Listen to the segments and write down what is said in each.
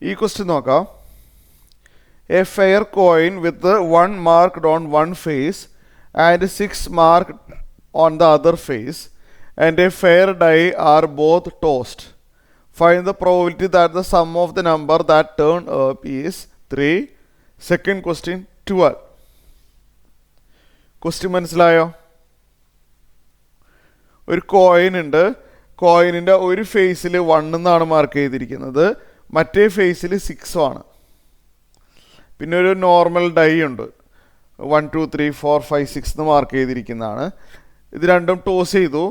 ഈ ക്വസ്റ്റ്യൻ നോക്കാം. A fair coin with 1 marked on one face and 6 marked on the other face and a fair die are both tossed. Find the probability that the sum of the number that turn up is 3. Second question 12. Question മനസ്സിലായോ? ഒരു coin ഉണ്ട്. കോയിനിൻ്റെ ഒരു ഫേസിൽ 1 എന്നാണ് mark ചെയ്തിരിക്കുന്നത്, മറ്റേ ഫേസിൽ 6 ആണ്. പിന്നെ ഒരു നോർമൽ ഡൈ ഉണ്ട്, 1 2 3 4 5 6 എന്ന് മാർക്ക് ചെയ്തിരിക്കുന്നതാണ്. ഇത് രണ്ടും ടോസ് ചെയ്തു.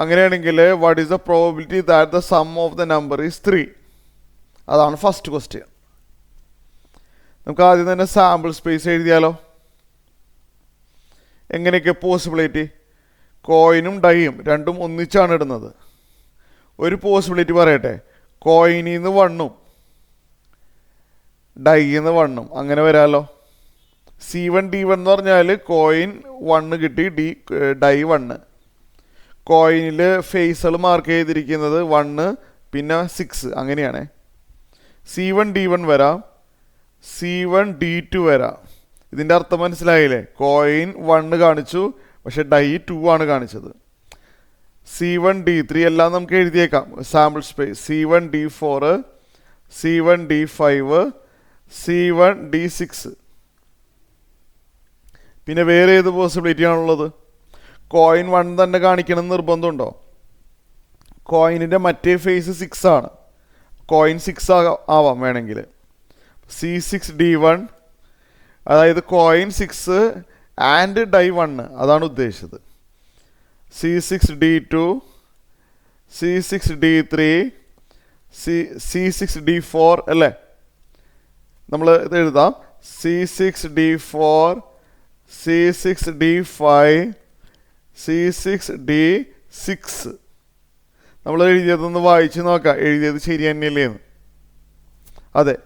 അങ്ങനെയാണെങ്കിൽ what is the probability that the sum of the number is 3? അതാണ് ഫസ്റ്റ് ക്വസ്റ്റ്യൻ. നമുക്ക് ആദ്യം തന്നെ സാമ്പിൾ സ്പേസ് എഴുതിയാലോ. എങ്ങനെയൊക്കെ പോസിബിലിറ്റി? കോയിനും ഡൈയും രണ്ടും ഒന്നിച്ചാണ് ഇടുന്നത്. ഒരു പോസിബിലിറ്റി പറയട്ടെ, കോയിനിൽ നിന്ന് 1ഉം ഡൈയിൽ നിന്ന് 1ഉം അങ്ങനെ വരാമല്ലോ. C1 D1 എന്ന് പറഞ്ഞാൽ കോയിൻ 1 കിട്ടി, ഡൈ 1. കോയിനിൽ ഫേസുകൾ മാർക്ക് ചെയ്തിരിക്കുന്നത് 1 പിന്നെ 6 അങ്ങനെയാണ്. C1 D1 വരാം, C1 D2 വരാം. ഇതിൻ്റെ അർത്ഥം മനസ്സിലായില്ലേ? കോയിൻ 1 കാണിച്ചു, പക്ഷെ ഡൈ 2 ആണ് കാണിച്ചത്. C1 D3 എല്ലാം നമുക്ക് എഴുതിയേക്കാം. Sample space C1 D4, C1 D5, C1 D6. പിന്നെ വേറെ ഏത് പോസിബിലിറ്റി ആണുള്ളത്? കോയിൻ 1 തന്നെ കാണിക്കണം എന്ന് നിർബന്ധമുണ്ടോ? കോയിനിൻ്റെ മറ്റേ ഫേസ് 6 ആണ്, കോയിൻ 6 ആവാം വേണമെങ്കിൽ. C6 D1, അതായത് കോയിൻ 6 ആൻഡ് ഡൈ 1 അതാണ് ഉദ്ദേശിച്ചത്. C6 D2, C6 D3, C6 D4 അല്ലേ? നമ്മൾ ഇത് എഴുതാം. C6 D4, C6 D5, C6 D6. നമ്മൾ എഴുതിയതൊന്ന് വായിച്ച് നോക്കാം, എഴുതിയത് ശരി തന്നെയല്ലേന്ന്. അതെ.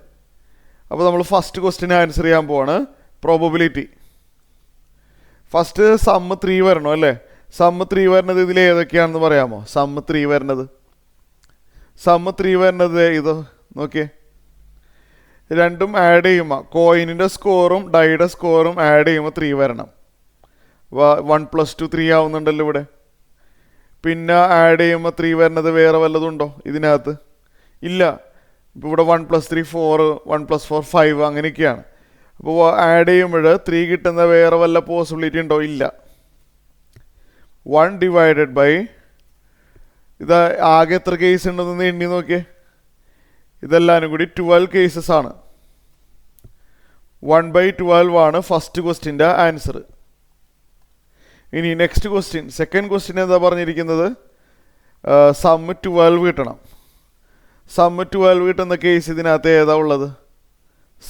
അപ്പോൾ നമ്മൾ ഫസ്റ്റ് ക്വസ്റ്റ്യൻ ആൻസർ ചെയ്യാൻ പോവാണ്. പ്രോബബിലിറ്റി ഫസ്റ്റ് സം 3 വരണം അല്ലേ? സം 3 വരുന്നത് ഇതിൽ ഏതൊക്കെയാണെന്ന് പറയാമോ? സം 3 വരുന്നത് ഇത് നോക്കിയേ. രണ്ടും ആഡ് ചെയ്യുമ്പോൾ കോയിനിൻ്റെ സ്കോറും ഡൈയുടെ സ്കോറും ആഡ് ചെയ്യുമ്പോൾ 3 വരണം. 1 + 2 3 ആവുന്നുണ്ടല്ലോ ഇവിടെ. പിന്നെ ആഡ് ചെയ്യുമ്പോൾ 3 വരുന്നത് വേറെ വല്ലതുണ്ടോ ഇതിനകത്ത്? ഇല്ല. ഇപ്പോൾ ഇവിടെ 1 + 3 4, 1 + 4 5 അങ്ങനെയൊക്കെയാണ്. അപ്പോൾ ആഡ് ചെയ്യുമ്പോൾ 3 കിട്ടുന്ന വേറെ വല്ല പോസിബിലിറ്റി ഉണ്ടോ? ഇല്ല. 1 ഡിവൈഡഡ് ബൈ ഇത് ആകെ എത്ര കേസ് ഉണ്ടെന്ന് എണ്ണി നോക്കിയേ. ഇതെല്ലാവരും കൂടി 12 കേസസ് ആണ്. 1/12 ആണ് ഫസ്റ്റ് ക്വസ്റ്റ്യൻ്റെ ആൻസർ. ഇനി നെക്സ്റ്റ് ക്വസ്റ്റ്യൻ, സെക്കൻഡ് ക്വസ്റ്റ്യൻ എന്താ പറഞ്ഞിരിക്കുന്നത്? സം 12 കിട്ടണം. സം 12 കിട്ടുന്ന കേസ് ഇതിനകത്ത് ഏതാ ഉള്ളത്?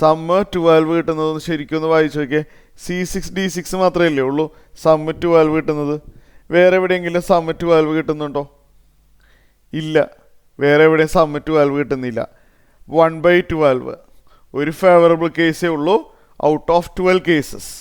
സം 12 കിട്ടുന്നത് ശരിക്കും ഒന്ന് വായിച്ചു നോക്കിയേ. C6 D6 മാത്രമല്ലേ ഉള്ളൂ സം 12 കിട്ടുന്നത്. വേറെ എവിടെയെങ്കിലും സം 12 കിട്ടുന്നുണ്ടോ? ഇല്ല, വേറെ എവിടെയും സം 12 കിട്ടുന്നില്ല. 1/12 ഒരു ഫേവറബിൾ കേസേ ഉള്ളൂ ഔട്ട് ഓഫ് 12 കേസസ്.